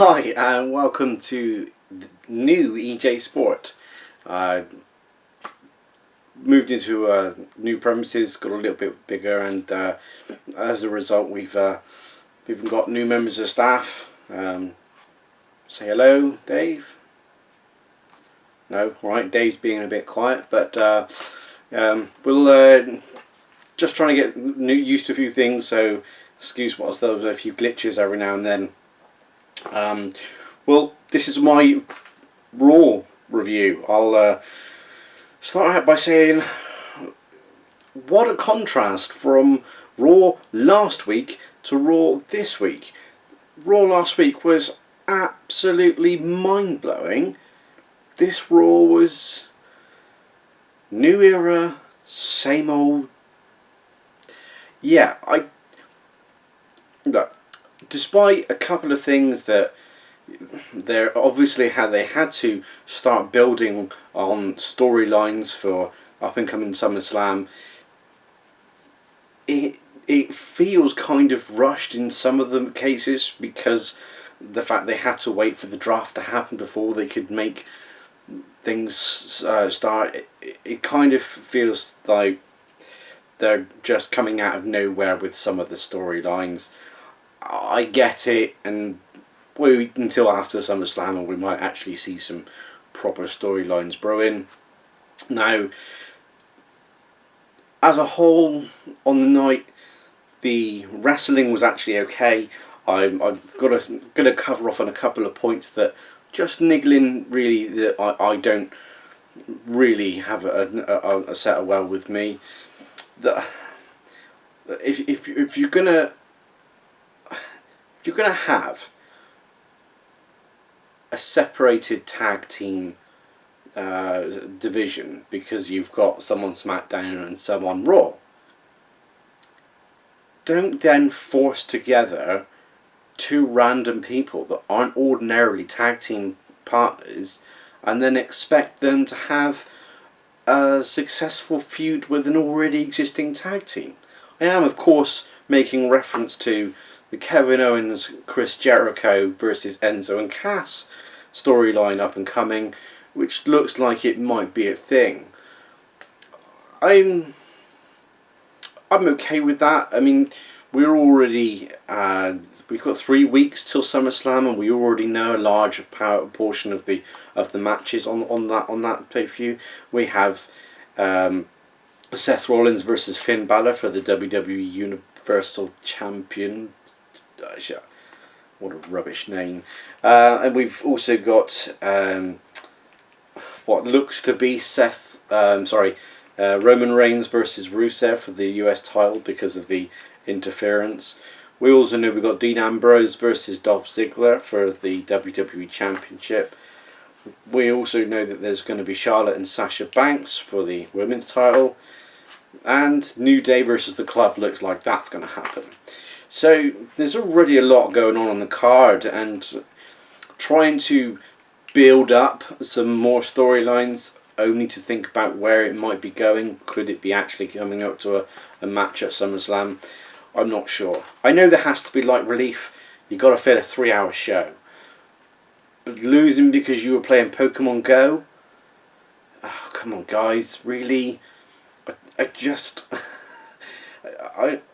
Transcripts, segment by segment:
Hi and welcome to the new EJ Sport. Moved into new premises, got a little bit bigger, and as a result we've got new members of staff. Say hello, Dave. No, alright, Dave's being a bit quiet, but we'll just trying to get used to a few things, so excuse what there was a few glitches every now and then. Well, this is my Raw review. I'll start out by saying what a contrast from Raw last week to Raw this week. Raw last week was absolutely mind-blowing. This Raw was new era, same old. Yeah, look, despite a couple of things that they're obviously they had to start building on storylines for up and coming SummerSlam, it feels kind of rushed in some of the cases because the fact they had to wait for the draft to happen before they could make things start. It kind of feels like they're just coming out of nowhere with some of the storylines. I get it, and wait until after SummerSlam and we might actually see some proper storylines brewing. Now, as a whole, on the night, the wrestling was actually okay. I've got to cover off on a couple of points that just niggling really that I don't really have a settle well with me. That if you're gonna have a separated tag team division because you've got some on SmackDown and some on Raw, don't then force together two random people that aren't ordinarily tag team partners and then expect them to have a successful feud with an already existing tag team. I am, of course, making reference to the Kevin Owens, Chris Jericho versus Enzo and Cass storyline up and coming, which looks like it might be a thing. I'm okay with that. I mean, we're already we've got 3 weeks till SummerSlam, and we already know a large portion of the matches on that pay-per-view. We have Seth Rollins versus Finn Balor for the WWE Universal Champion. What a rubbish name. And we've also got what looks to be Roman Reigns versus Rusev for the US title because of the interference. We also know we've got Dean Ambrose versus Dolph Ziggler for the WWE Championship. We also know that there's going to be Charlotte and Sasha Banks for the women's title. And New Day versus the Club looks like that's going to happen. So there's already a lot going on the card, and trying to build up some more storylines only to think about where it might be going. Could it be actually coming up to a match at SummerSlam? I'm not sure. I know there has to be light relief. You've got to fit a 3-hour show. But losing because you were playing Pokemon Go? Oh, come on guys, really? I just...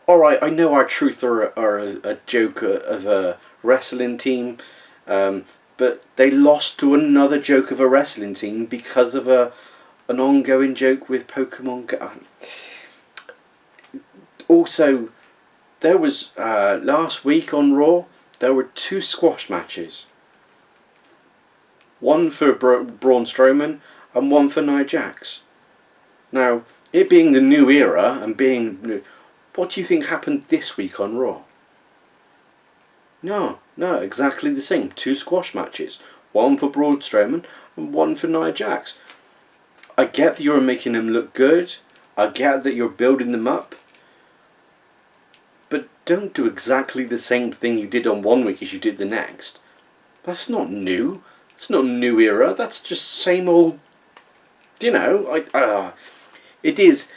Alright, I know R-Truth are a joke of a wrestling team, but they lost to another joke of a wrestling team because of an ongoing joke with Pokemon Go. Also, there was last week on Raw, there were 2 squash matches. One for Braun Strowman and one for Nia Jax. Now, it being the new era and being... What do you think happened this week on Raw? No, exactly the same. 2 squash matches. One for Braun Strowman and one for Nia Jax. I get that you're making them look good. I get that you're building them up. But don't do exactly the same thing you did on one week as you did the next. That's not new. It's not a new era. That's just same old... You know, it is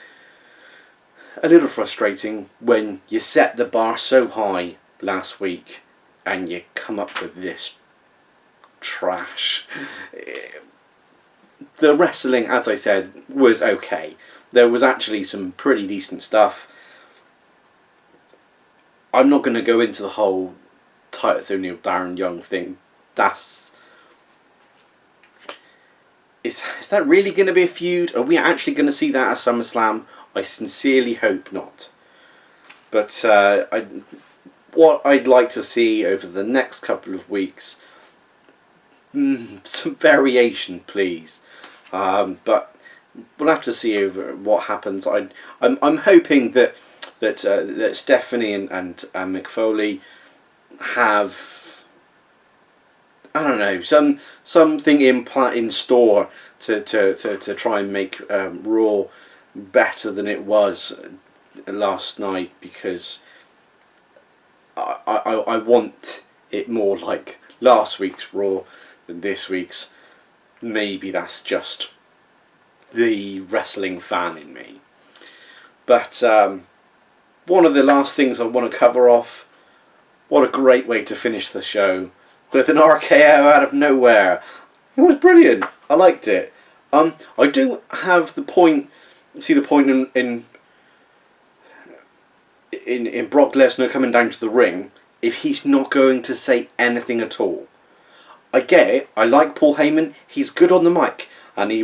a little frustrating when you set the bar so high last week and you come up with this trash. The wrestling, as I said, was okay. There was actually some pretty decent stuff. I'm not going to go into the whole Titus O'Neil, Darren Young thing. Is that really going to be a feud? Are we actually going to see that at SummerSlam? I sincerely hope not. But what I'd like to see over the next couple of weeks, some variation, please. But we'll have to see over what happens. I'm hoping that Stephanie and Mick Foley have, I don't know, something in store to try and make Raw better than it was last night, because I want it more like last week's Raw than this week's. Maybe that's just the wrestling fan in me. But one of the last things I want to cover off, what a great way to finish the show, with an RKO out of nowhere. It was brilliant. I liked it. I do have the point in Brock Lesnar coming down to the ring if he's not going to say anything at all. I get it. I like Paul Heyman. He's good on the mic, and he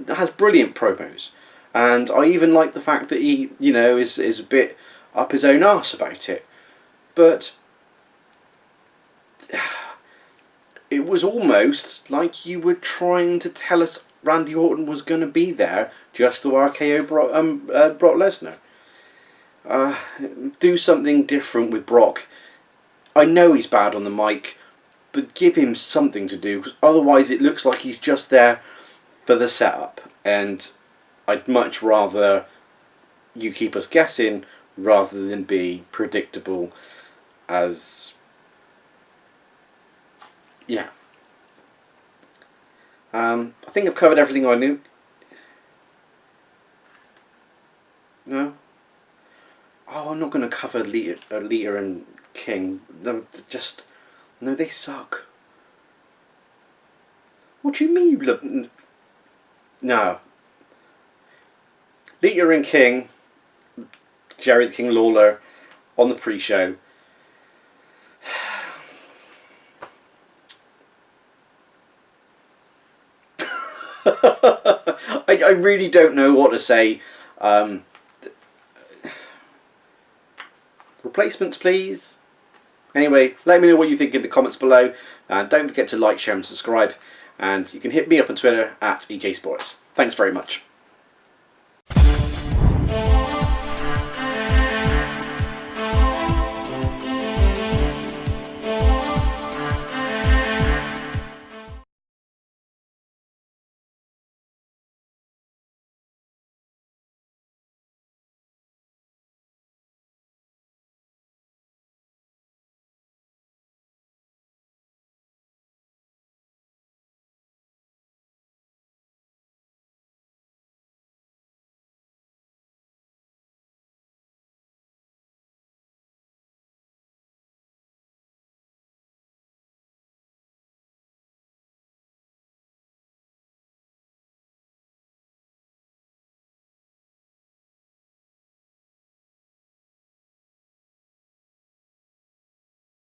has brilliant promos. And I even like the fact that he, is a bit up his own arse about it. But it was almost like you were trying to tell us Randy Orton was going to be there just to RKO Brock Lesnar. Do something different with Brock. I know he's bad on the mic, but give him something to do, because otherwise it looks like he's just there for the setup. And I'd much rather you keep us guessing rather than be predictable as... yeah. I think I've covered everything I knew. No? Oh, I'm not going to cover Lita and King. No, they suck. What do you mean you love... No. Lita and King, Jerry the King Lawler, on the pre-show. I really don't know what to say. Replacements, please. Anyway, let me know what you think in the comments below. And don't forget to like, share and subscribe. And you can hit me up on Twitter at EJ Sports. Thanks very much.